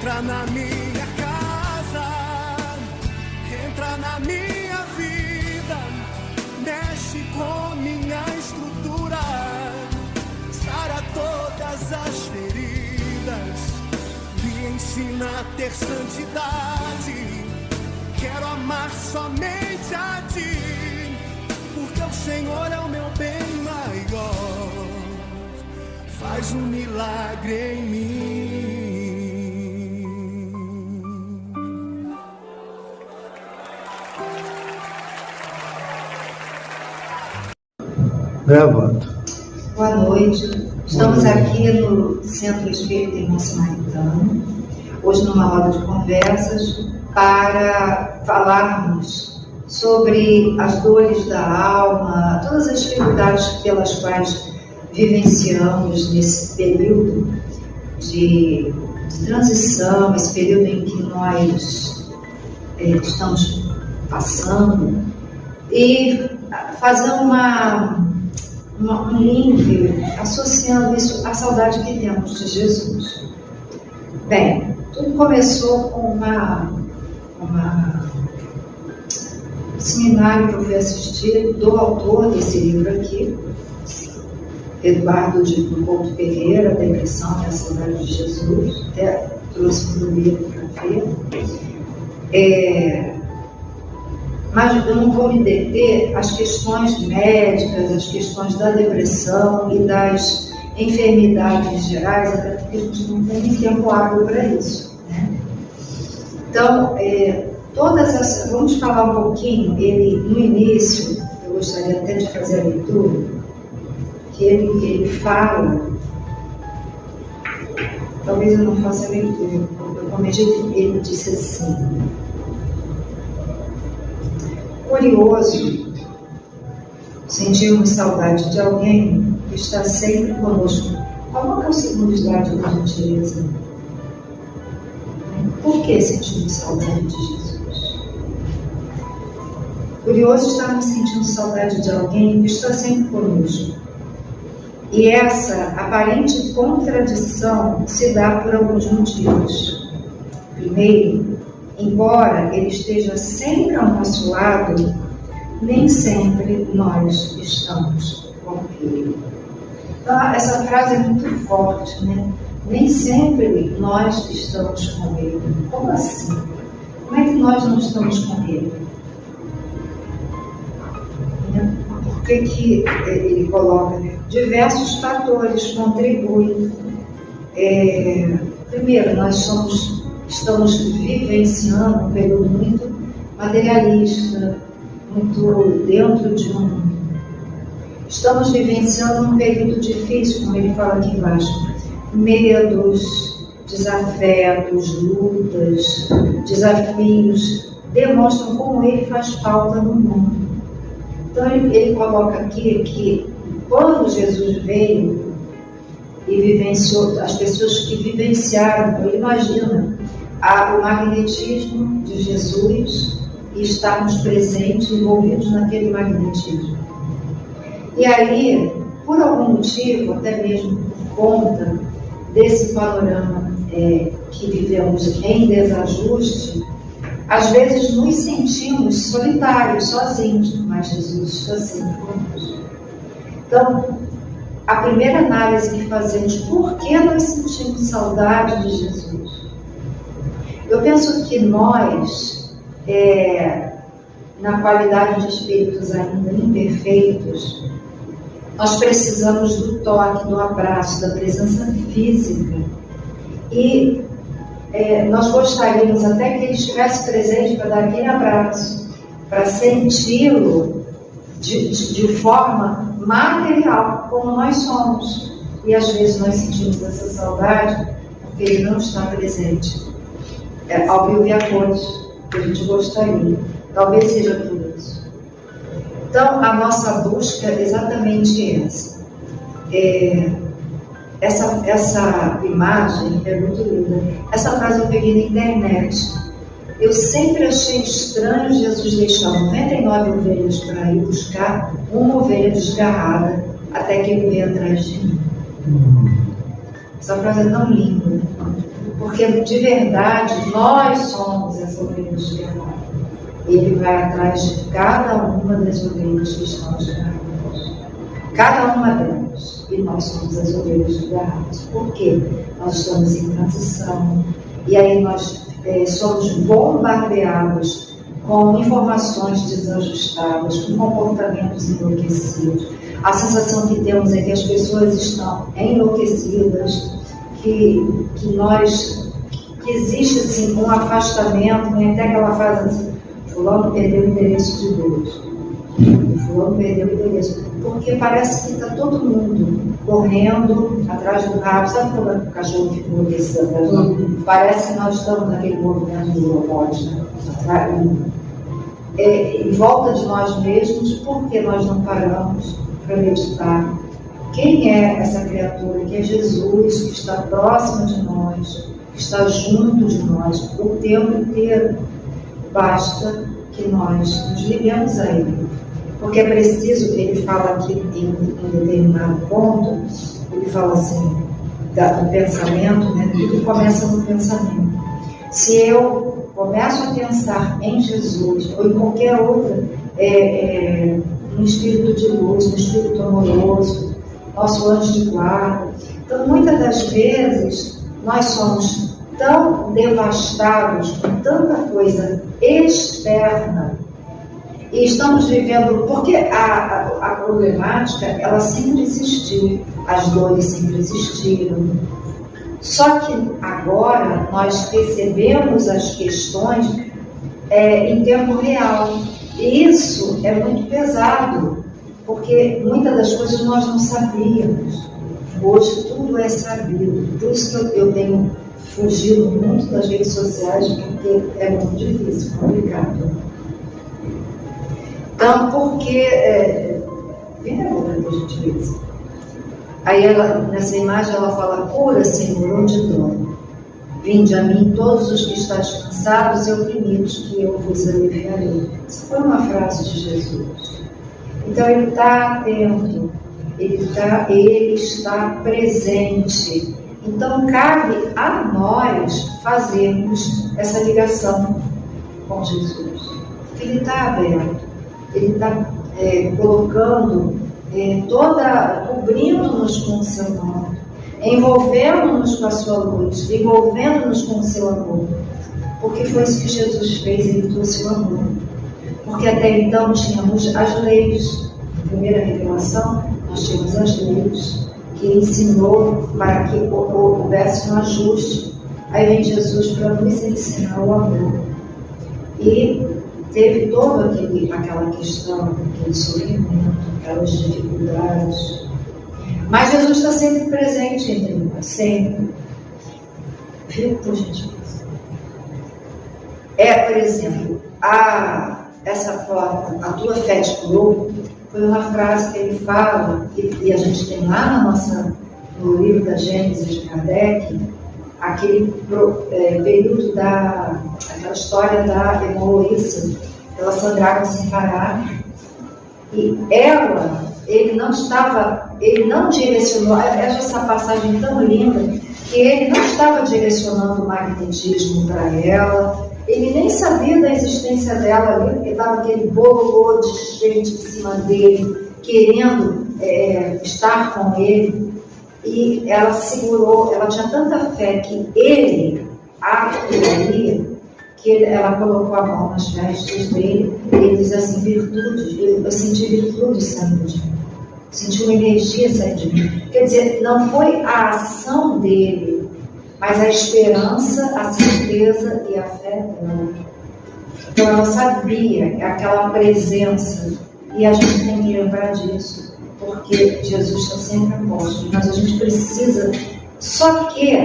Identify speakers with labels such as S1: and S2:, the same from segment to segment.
S1: Entra na minha casa, entra na minha vida, mexe com minha estrutura, sara todas as feridas, me ensina a ter santidade. Quero amar somente a Ti, porque o Senhor é o meu bem maior. Faz um milagre em mim.
S2: Gravando.
S3: Boa noite. Estamos aqui no Centro Espírita Irmã Samaritana, hoje numa roda de conversas, para falarmos sobre as dores da alma, todas as dificuldades pelas quais vivenciamos nesse período de transição, esse período em que nós estamos passando, e fazer um link associando isso à saudade que temos de Jesus. Bem, tudo começou com seminário que eu fui assistir do autor desse livro aqui, Eduardo de Couto Pereira, Depressão e a Saudade de Jesus. Até trouxe um livro para ver. Mas eu não vou me deter às questões médicas, às questões da depressão e das enfermidades gerais, até porque a gente não tem nem tempo hábil para isso, né? Então, vamos falar um pouquinho. Ele, no início, eu gostaria até de fazer a leitura, que ele fala, talvez eu não faça a leitura, eu cometi, ele disse assim: curioso, sentirmos saudade de alguém que está sempre conosco. Qual é o significado da gentileza? Por que sentimos saudade de Jesus? Curioso estarmos sentindo saudade de alguém que está sempre conosco. E essa aparente contradição se dá por alguns motivos. Primeiro, embora Ele esteja sempre ao nosso lado, nem sempre nós estamos com Ele. Então, essa frase é muito forte, né? Nem sempre nós estamos com Ele. Como assim? Como é que nós não estamos com Ele? Por que ele coloca, né? Diversos fatores contribuem. Primeiro, nós estamos vivenciando um período muito materialista, muito dentro de Estamos vivenciando um período difícil, como ele fala aqui embaixo. Medos, desafetos, lutas, desafios, demonstram como ele faz falta no mundo. Então ele coloca aqui que quando Jesus veio e vivenciou, as pessoas que vivenciaram, ele imagina o magnetismo de Jesus e estarmos presentes, envolvidos naquele magnetismo. E aí, por algum motivo, até mesmo por conta desse panorama que vivemos em desajuste, às vezes nos sentimos solitários, sozinhos, mas Jesus está sempre conosco. Então, a primeira análise que fazemos, por que nós sentimos saudade de Jesus? Eu penso que nós, na qualidade de espíritos ainda imperfeitos, nós precisamos do toque, do abraço, da presença física. E nós gostaríamos até que ele estivesse presente para dar aquele abraço, para senti-lo de forma material, como nós somos. E às vezes nós sentimos essa saudade porque ele não está presente. Ao vivo e a cores, que a gente gostaria. Talvez seja tudo isso. Então, a nossa busca é exatamente essa. Essa imagem é muito linda. Essa frase eu peguei na internet. Eu sempre achei estranho Jesus deixar 99 ovelhas para ir buscar uma ovelha desgarrada até que ele veio atrás de mim. Essa frase é tão linda. Porque de verdade nós somos as ovelhas de Garralho. Ele vai atrás de cada uma das ovelhas que estão de Garralho. Cada uma delas. E nós somos as ovelhas de Garralho. Por quê? Nós estamos em transição. E aí nós somos bombardeados com informações desajustadas, com comportamentos enlouquecidos. A sensação que temos é que as pessoas estão enlouquecidas, que existe assim, um afastamento, né? Até aquela frase assim, fulano perdeu o endereço de Deus. Fulano perdeu o endereço. Porque parece que está todo mundo correndo atrás do rabo. Sabe quando o cachorro fica enlouquecido atrás do rabo? Parece que nós estamos naquele movimento do robôs, né? Em volta de nós mesmos, porque nós não paramos para meditar quem é essa criatura, que é Jesus, que está próximo de nós, que está junto de nós o tempo inteiro. Basta que nós nos liguemos a Ele. Porque é preciso, ele fala aqui em determinado ponto, ele fala assim, do pensamento, né? Tudo começa no pensamento. Se eu começo a pensar em Jesus, ou em qualquer outra, no espírito de luz, no espírito amoroso, nosso anjo de guarda, então muitas das vezes nós somos tão devastados com tanta coisa externa, e estamos vivendo, porque a problemática, ela sempre existiu, as dores sempre existiram. Só que agora nós recebemos as questões em tempo real. E isso é muito pesado, porque muitas das coisas nós não sabíamos. Hoje tudo é sabido. Por isso que eu tenho fugido muito das redes sociais, porque é muito difícil, complicado. Então, porque vem agora que a gente vê isso. Aí nessa imagem ela fala, cura, Senhor, onde dói. Vinde a mim todos os que estáis cansados e oprimidos, que eu vos aliviarei. Essa foi uma frase de Jesus. Então ele está atento, ele está presente. Então cabe a nós fazermos essa ligação com Jesus. Ele está aberto. Ele está colocando, cobrindo-nos com o seu nome, envolvendo-nos com a sua luz, envolvendo-nos com o seu amor. Porque foi isso que Jesus fez, ele trouxe o amor. Porque até então tínhamos as leis. Na primeira revelação, nós tínhamos as leis, que ensinou para que houvesse um ajuste. Aí vem Jesus para nos ensinar o amor. E teve toda aquela questão, aquele sofrimento, aquelas dificuldades. Mas Jesus está sempre presente entre nós, sempre. Viu, por gentileza? Por exemplo, essa foto, a tua fé te curou, foi uma frase que ele fala, e a gente tem lá no livro da Gênesis de Kardec, aquele período aquela história da hemorroíça, ela sangrava sem parar, e ele não direcionou, essa passagem tão linda, que ele não estava direcionando o magnetismo para ela, ele nem sabia da existência dela ali, porque estava aquele bolo de gente em cima dele, querendo estar com ele. E ela segurou, ela tinha tanta fé que ele a curaria, que ela colocou a mão nas vestes dele, e ele diz assim, virtude, eu senti virtude saindo de mim, senti uma energia saindo de mim. Quer dizer, não foi a ação dele, mas a esperança, a certeza e a fé dela. Então ela sabia aquela presença, e a gente tem que lembrar disso. Porque Jesus está sempre a posto, mas a gente precisa. Só que,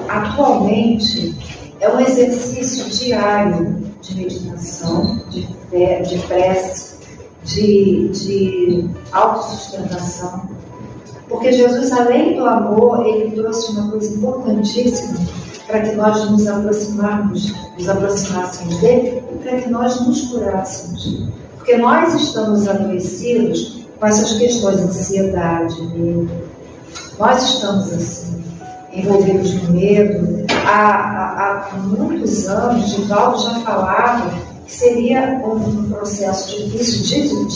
S3: atualmente, é um exercício diário de meditação, de fé, de prece, de autossustentação. Porque Jesus, além do amor, ele trouxe uma coisa importantíssima para que nós nos aproximássemos dele e para que nós nos curássemos. Porque nós estamos adoecidos com essas questões de ansiedade, medo. Nós estamos assim. envolvidos no medo. Há muitos anos, Divaldo já falava que seria um processo difícil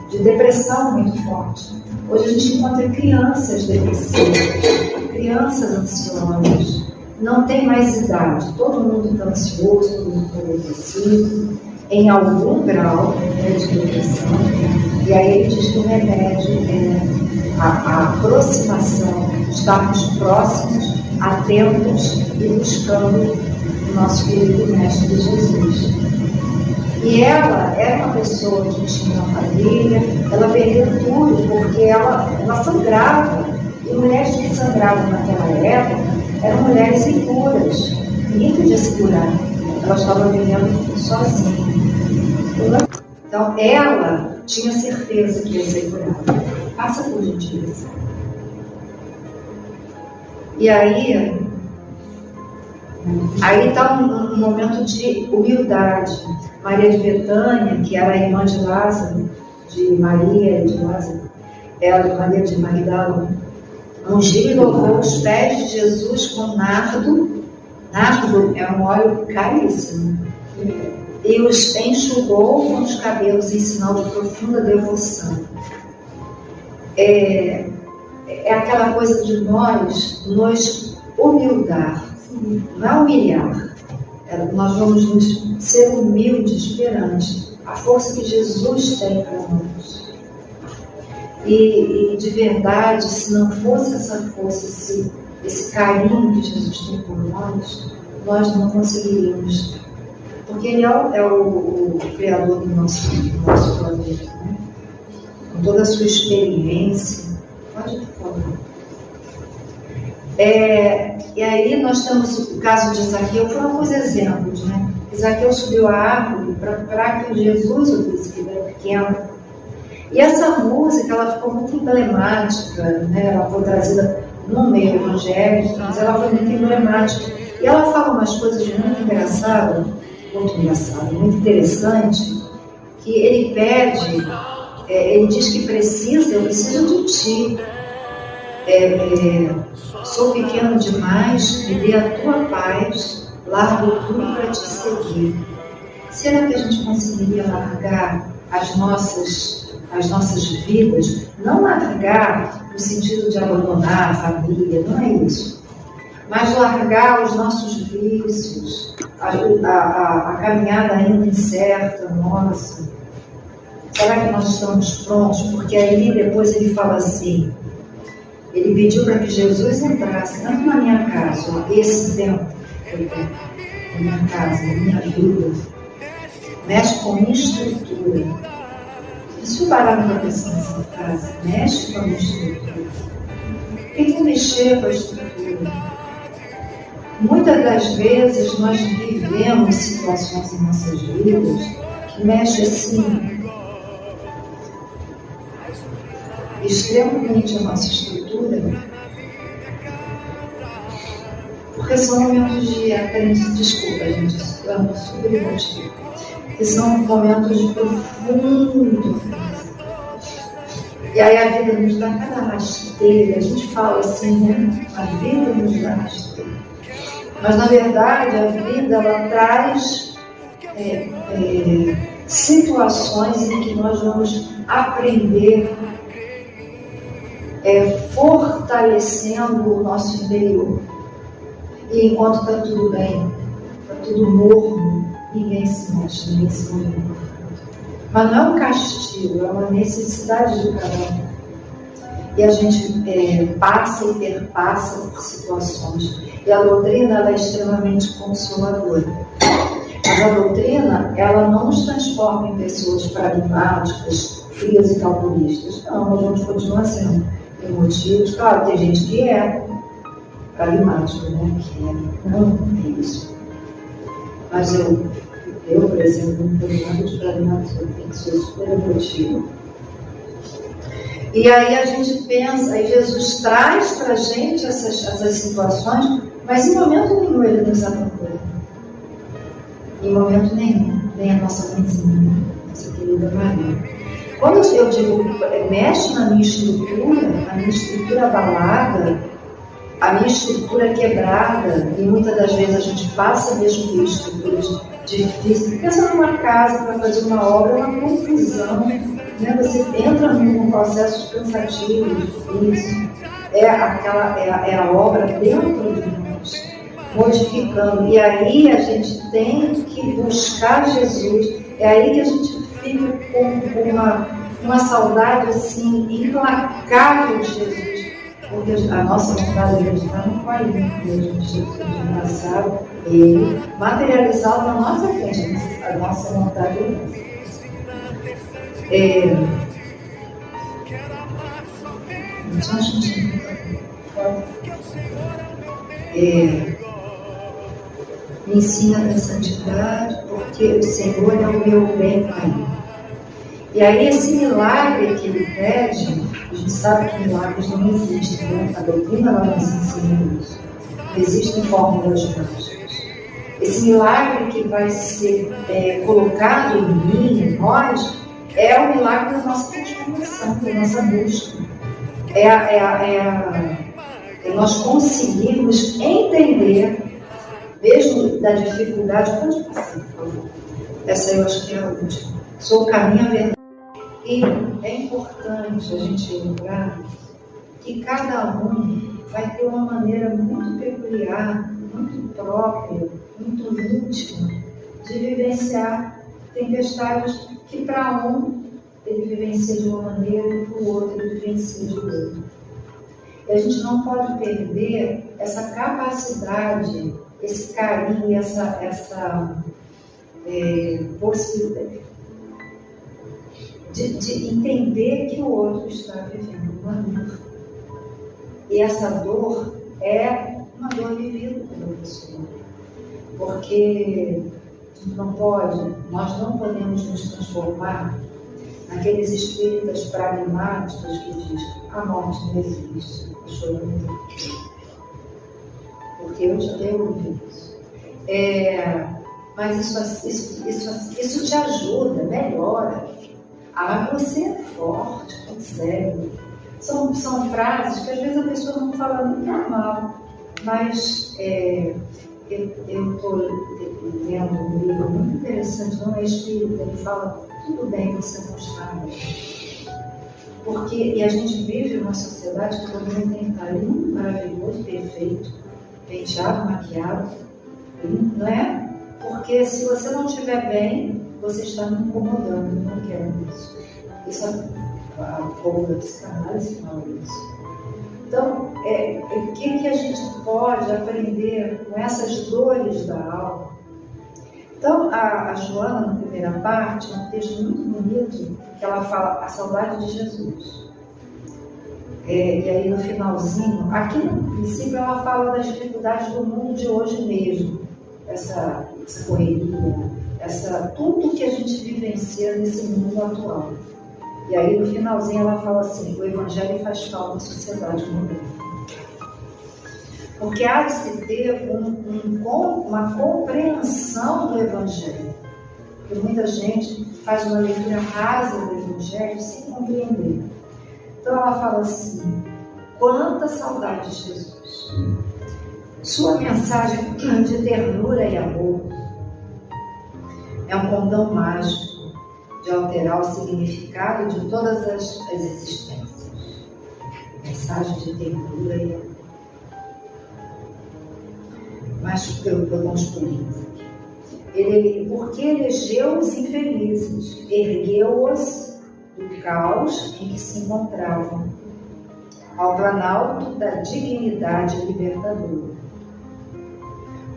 S3: de depressão muito forte. Hoje a gente encontra crianças depressivas, crianças ansiosas, não tem mais idade, todo mundo está ansioso, todo mundo está depressivo, em algum grau de depressão. E aí ele diz que o remédio é a aproximação, estarmos próximos, atentos e buscando o nosso querido Mestre Jesus. E ela era uma pessoa que tinha uma família, ela perdeu tudo porque ela sangrava. E mulheres que sangravam naquela época eram mulheres impuras, ninguém podia segurar, ela estava vivendo sozinha. Então ela tinha certeza que ia ser curada. Passa por gentileza. E aí está um momento de humildade. Maria de Betânia, que era a irmã de Lázaro, de Maria de Lázaro, Maria de Magdala, ungiu e louvou os pés de Jesus com nardo. Nardo é um óleo caríssimo. E os enxugou com os cabelos em sinal de profunda devoção. É aquela coisa de nós nos humildar, não é humilhar. Nós vamos nos ser humildes perante a força que Jesus tem para nós. E de verdade, se não fosse essa força, esse carinho que Jesus tem por nós não conseguiríamos. Porque Ele é o Criador do nosso planeta, né? Com toda a sua experiência. Pode falar. E aí nós temos o caso de Zaqueu, foram alguns exemplos, né? Zaqueu subiu a árvore para que Jesus o visse, que era pequeno. E essa música, ela ficou muito emblemática, né? Ela foi trazida no meio evangélico, mas ela foi muito emblemática. E ela fala umas coisas muito engraçadas, muito interessante, que ele pede, ele diz que eu preciso de ti. Sou pequeno demais, me dê a tua paz, largo tudo para te seguir. Será que a gente conseguiria largar as nossas vidas? Não largar no sentido de abandonar a família, não é isso. Mas largar os nossos vícios, a caminhada ainda incerta nossa. Será que nós estamos prontos? Porque aí depois ele fala assim, ele pediu para que Jesus entrasse, tanto na minha casa, esse tempo, na minha casa, na minha vida, mexe com a minha estrutura. Se eu parar para pensar nessa frase, mexe com a minha estrutura. O que é mexer com a estrutura? Muitas das vezes nós vivemos situações em nossas vidas que mexem assim, extremamente a nossa estrutura, porque são momentos de aprendizagem, desculpa gente, eu super emotivo, que são momentos de profundo. E aí a vida nos dá cada rasteira, a gente fala assim, né? A vida nos dá rasteira. Mas na verdade a vida ela traz situações em que nós vamos aprender fortalecendo o nosso interior. E enquanto está tudo bem, está tudo morno, ninguém se mexe, ninguém se movimenta. Mas não é um castigo, é uma necessidade de cada um. E a gente passa e perpassa por situações. E a doutrina ela é extremamente consoladora. Mas a doutrina ela não nos transforma em pessoas pragmáticas, frias e calculistas. Não, nós vamos continuar sendo emotivos. Claro, tem gente que é pragmático, né? Que não é isso. Mas eu, por exemplo, não tenho nada de pragmático, eu tenho que ser super emotivo. E aí a gente pensa, aí Jesus traz para a gente essas situações, mas em momento nenhum ele nos apancou. Em momento nenhum, nem a nossa mãezinha, nossa querida Maria. Quando eu digo mexe na minha estrutura abalada, a minha estrutura quebrada, e muitas das vezes a gente passa mesmo por estruturas difíceis. Pensa numa casa para fazer uma obra, é uma confusão, né? Você entra num processo cansativo, difícil, é a obra dentro de nós, modificando. E aí a gente tem que buscar Jesus, é aí que a gente fica com uma saudade assim, implacável de Jesus. Porque a nossa vontade de acreditar não foi mesmo Jesus engraçado, ele materializado na nossa frente, a nossa vontade então a gente me ensina a santidade, porque o Senhor é o meu bem maior. E aí esse milagre que ele pede, a gente sabe que milagres não existem, né? A doutrina não nos ensina isso. Não existem fórmulas mágicas. Esse milagre que vai ser colocado em mim, em nós, é o milagre da nossa transformação, da nossa busca. É nós conseguirmos entender, mesmo da dificuldade, pode passar, por favor. Essa eu acho que é a última. Sou o caminho, a verdade. E é importante a gente lembrar que cada um vai ter uma maneira muito peculiar, muito própria, muito íntima de vivenciar tempestades que para um ele vivencia de uma maneira e para o outro ele vivencia de outra. E a gente não pode perder essa capacidade, esse carinho, essa possibilidade de entender que o outro está vivendo uma dor. E essa dor é uma dor vivida pela pessoa. Porque nós não podemos nos transformar naqueles espíritas pragmáticos que dizem a morte não existe, a choro não existe. Porque eu já ouvi isso. Mas isso te ajuda, melhora. Mas você é forte, consegue. São frases que às vezes a pessoa não fala muito mal, mas eu estou lendo um livro muito interessante, não é espírita, ele fala, tudo bem você não está bem. E a gente vive uma sociedade que todo mundo tem que estar lindo, maravilhoso, perfeito, penteado, maquiado, não é? Porque se você não estiver bem, você está me incomodando, não quero isso. Isso a povo da psicanálise fala isso. Então, o que a gente pode aprender com essas dores da alma? Então, a Joana, na primeira parte, é um texto muito bonito, que ela fala a saudade de Jesus. E aí, no finalzinho, aqui no princípio, ela fala das dificuldades do mundo de hoje mesmo. Essa correria, tudo que a gente vivencia nesse mundo atual. E aí, no finalzinho, ela fala assim, o Evangelho faz falta na sociedade moderna. Porque há de se ter uma compreensão do Evangelho. Porque muita gente faz uma leitura rasa do Evangelho sem compreender. Então ela fala assim, quanta saudade de Jesus. Sua mensagem de ternura e amor é um condão mágico de alterar o significado de todas as existências. Mensagem de ternura e amor. Mas vamos por isso. Porque elegeu os infelizes, ergueu-os do caos em que se encontravam, ao planalto da dignidade libertadora.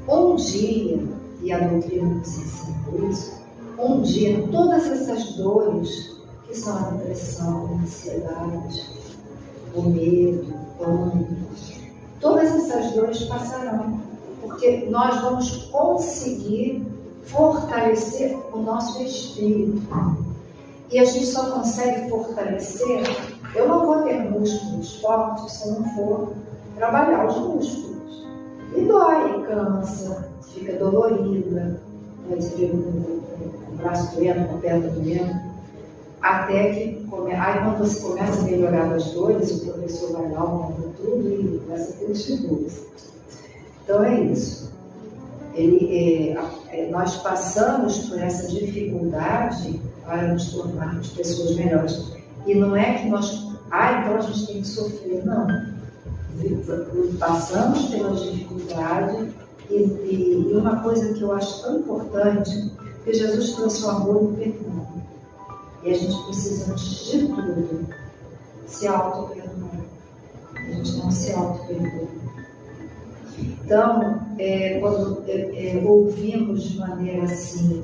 S3: Um dia, e a doutrina nos ensina isso, um dia todas essas dores, que são a depressão, a ansiedade, o medo, o pânico, todas essas dores passarão. Porque nós vamos conseguir fortalecer o nosso espírito. E a gente só consegue fortalecer. Eu não vou ter músculos fortes se eu não for trabalhar os músculos. E dói, cansa, fica dolorida. Você fica com o braço doendo, com a perna doendo. Até que, aí quando você começa a melhorar as dores, o professor vai lá, aumenta tudo e começa a ter os figuras. Então é isso. Nós passamos por essa dificuldade para nos tornarmos pessoas melhores. E não é que nós, então a gente tem que sofrer, não. Passamos pela dificuldade e uma coisa que eu acho tão importante, que Jesus trouxe o amor e o perdão. E a gente precisa, antes de tudo, se auto-perdoar. A gente não se auto-perdoa. Então, quando ouvimos de maneira assim,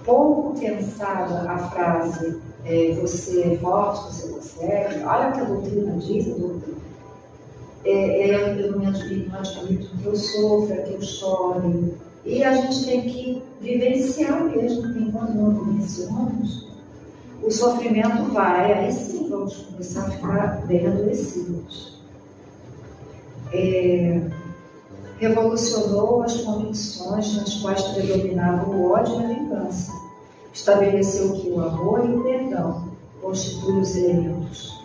S3: pouco pensada a frase, você é forte, você consegue, olha o que a doutrina diz, a doutrina. Eu não admito que eu sofra, que eu chore. E a gente tem que vivenciar mesmo, enquanto não vivenciamos, o sofrimento vai, aí sim vamos começar a ficar bem adoecidos. Revolucionou as convicções nas quais predominava o ódio e a vingança. Estabeleceu que o amor e o perdão constituem os elementos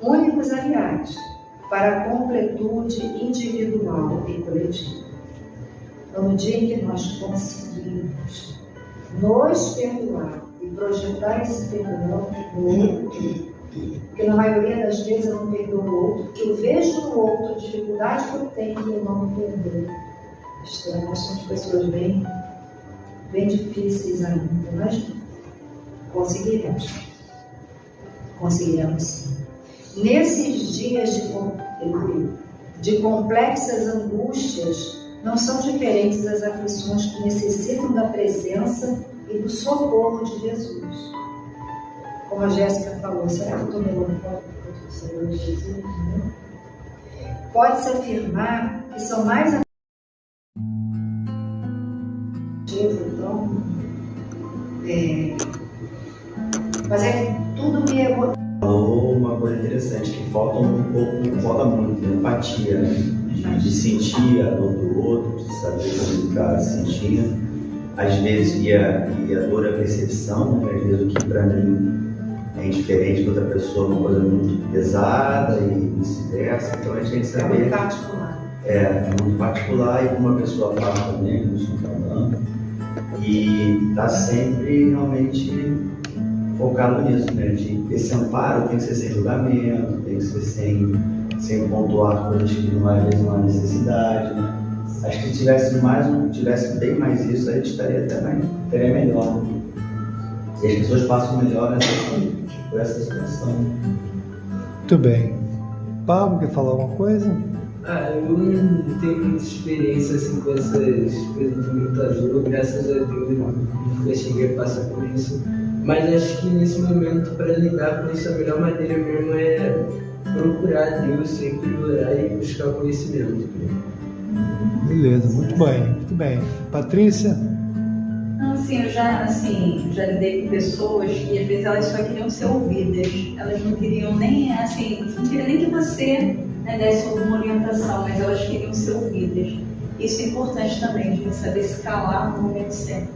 S3: únicos aliados para a completude individual e coletiva. Então, no dia em que nós conseguimos nos perdoar e projetar esse perdão no outro, porque na maioria das vezes eu não perdoo o outro, porque eu vejo no outro a dificuldade que eu tenho e eu não me perdoo. Nós somos pessoas bem difíceis ainda, mas conseguiremos. Conseguiremos sim. Nesses dias de complexas angústias, não são diferentes das aflições que necessitam da presença e do socorro de Jesus. Como a Jéssica falou, será que eu estou melancólica porque o Senhor Jesus? Não? Pode-se afirmar que são mais então, mas é que tudo me
S2: falou uma coisa interessante, que falta muito, empatia, né? De sentir a dor do outro, de saber como ele está se sentindo. Às vezes, e a dor é a percepção, né? Às vezes o que para mim é indiferente para outra pessoa, uma coisa muito pesada e vice-versa. Então a gente tem que saber.
S3: É muito particular.
S2: É muito particular, e como a pessoa fala também, como estou falando, e está sempre realmente focado nisso, né? Esse amparo tem que ser sem julgamento, tem que ser sem pontuar coisas que às vezes não há necessidade, né? Acho que se tivesse bem mais isso, a gente estaria melhor. E as pessoas passam melhor por essa situação.
S4: Muito bem. Pablo, quer falar alguma coisa?
S5: Eu não tenho muita experiência assim, com essas coisas de muita dor, graças a Deus nunca cheguei a passar por isso. Mas acho que nesse momento, para lidar com isso, a melhor maneira mesmo é procurar Deus, sempre orar e buscar conhecimento.
S4: Beleza, muito bem. Patrícia?
S6: Assim, eu já lidei com pessoas e às vezes elas só queriam ser ouvidas. Elas não queriam nem que você desse alguma orientação, mas elas queriam ser ouvidas. Isso é importante também, de saber se calar no momento certo.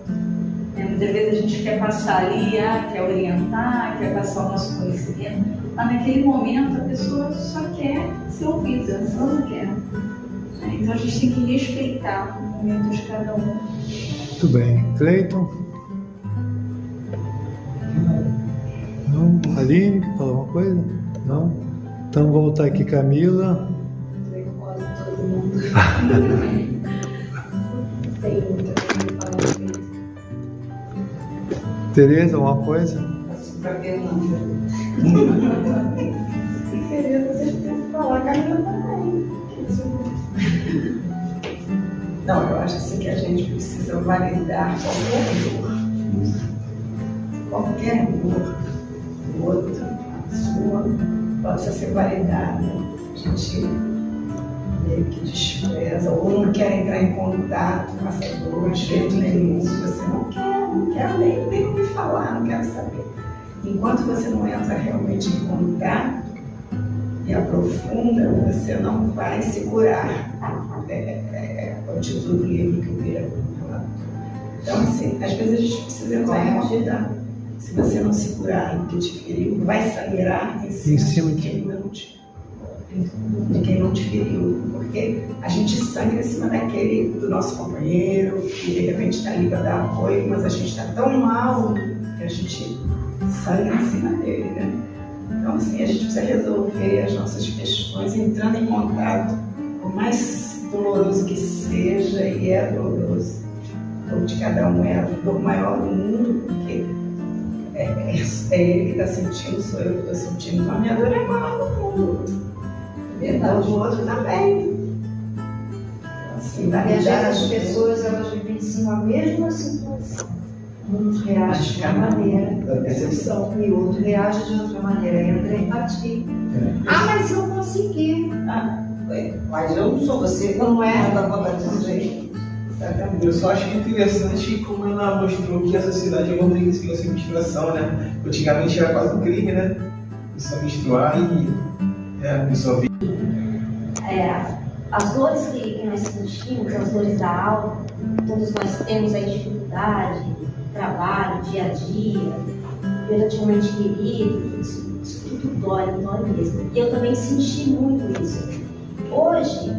S6: Muitas vezes a gente quer passar ali, quer orientar, quer passar o nosso conhecimento, mas naquele momento a pessoa só quer ser ouvida, ela não quer. Então a gente tem que respeitar o momento de cada um.
S4: Muito bem. Cleiton? Não? Aline, quer falar alguma coisa? Não? Então vou voltar aqui, Camila. Tereza, alguma coisa?
S7: Para Fernanda. Tereza, vocês têm que falar, Camila também. Não, eu acho assim que a gente precisa validar qualquer dor do outro, a sua, possa ser validada. A gente meio que despreza ou não quer entrar em contato com essa dor de jeito nenhum. Você não quer nem me falar, não quero saber. Enquanto você não entra realmente em contato e aprofunda, você não vai se curar. O título do livro que eu queria falar. Então, assim, às vezes a gente precisa entrar em contato. Se você não segurar no que te feriu, vai sangrar em cima de quem não te feriu. Porque a gente sangra em cima do nosso companheiro, que de repente está ali para dar apoio, mas a gente está tão mal que a gente sangra em cima dele, né? Então, assim, a gente precisa resolver as nossas questões entrando em contato, por mais doloroso que seja, e é doloroso. O de cada um é a dor maior do mundo, porque é ele que está sentindo, sou eu que estou sentindo. Então, a minha dor é a maior do mundo. Verdade. O outro também. Assim,
S3: E às vezes as pessoas elas vivenciam a mesma situação. Uns reagem de uma maneira, e o outro reage de outra maneira. Entra a empatia. Mas eu consegui.
S7: Mas eu não sou você,
S3: Não é?
S7: Exatamente.
S8: Eu só acho interessante como ela mostrou que a sociedade é uma sem menstruação, né? Antigamente era quase um crime, né? Só menstruar e a pessoa vê.
S9: As dores que nós sentimos, as dores da alma, todos nós temos aí dificuldade, trabalho, dia a dia, perante um ente querido, isso tudo dói mesmo. E eu também senti muito isso. Hoje,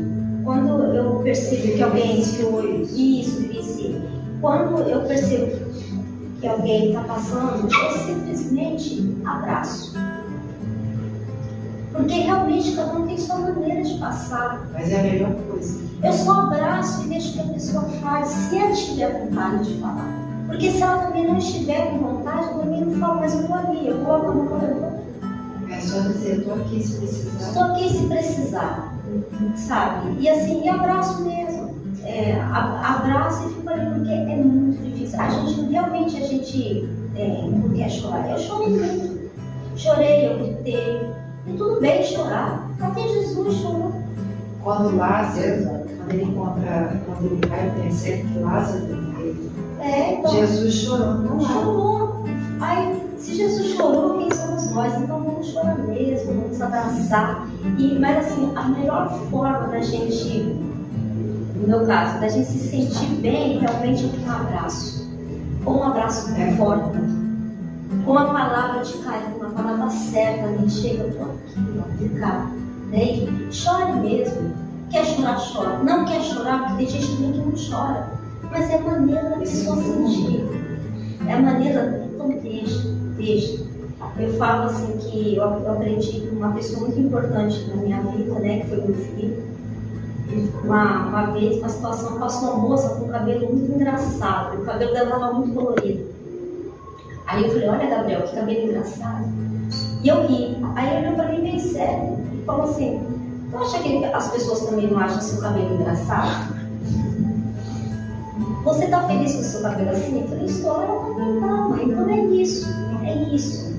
S9: quando eu percebo que alguém quando eu percebo que alguém está passando, eu simplesmente abraço. Porque realmente cada um tem sua maneira de passar.
S3: Mas é a melhor coisa.
S9: Eu só abraço e deixo que a pessoa fale, se ela tiver vontade de falar. Porque se ela também não estiver com vontade, eu também não falo, mas eu estou ali, eu coloco a mão para eu.
S3: É só dizer, eu estou aqui se precisar.
S9: Estou aqui se precisar, sabe? E assim, e abraço mesmo. Abraço e fico ali, porque é muito difícil. A gente não quer chorar. Eu chorei muito. Chorei, eu gritei. E tudo bem chorar. Até Jesus chorou.
S3: Quando Lázaro, quando ele vai pensar que Lázaro
S9: Então,
S3: Jesus chorou, não é?
S9: chorou. Aí, se Jesus chorou, quem somos nós? Então vamos chorar mesmo, vamos abraçar. Mas assim, a melhor forma da gente, no meu caso, da gente se sentir bem, realmente é com um abraço. Com um abraço forte. Com a palavra de carinho, a palavra certa, ali chega, eu tô aqui, ó, ficar. Né? Chore mesmo. Quer chorar, chora. Não quer chorar, porque tem gente também que não chora. Mas é a maneira da pessoa sentir. É a maneira. Então deixa. Eu falo assim que eu aprendi com uma pessoa muito importante na minha vida, né? Que foi meu filho. Uma vez, uma situação, passou uma moça com um cabelo muito engraçado. O cabelo dela estava muito colorido. Aí eu falei, olha Gabriel, que cabelo engraçado. E eu ri. Aí ele olhou para mim bem sério e falou assim, tu acha que as pessoas também não acham seu cabelo engraçado? Você está feliz com o seu cabelo assim? Eu falei, estou, ela também tá, mãe. Então é isso.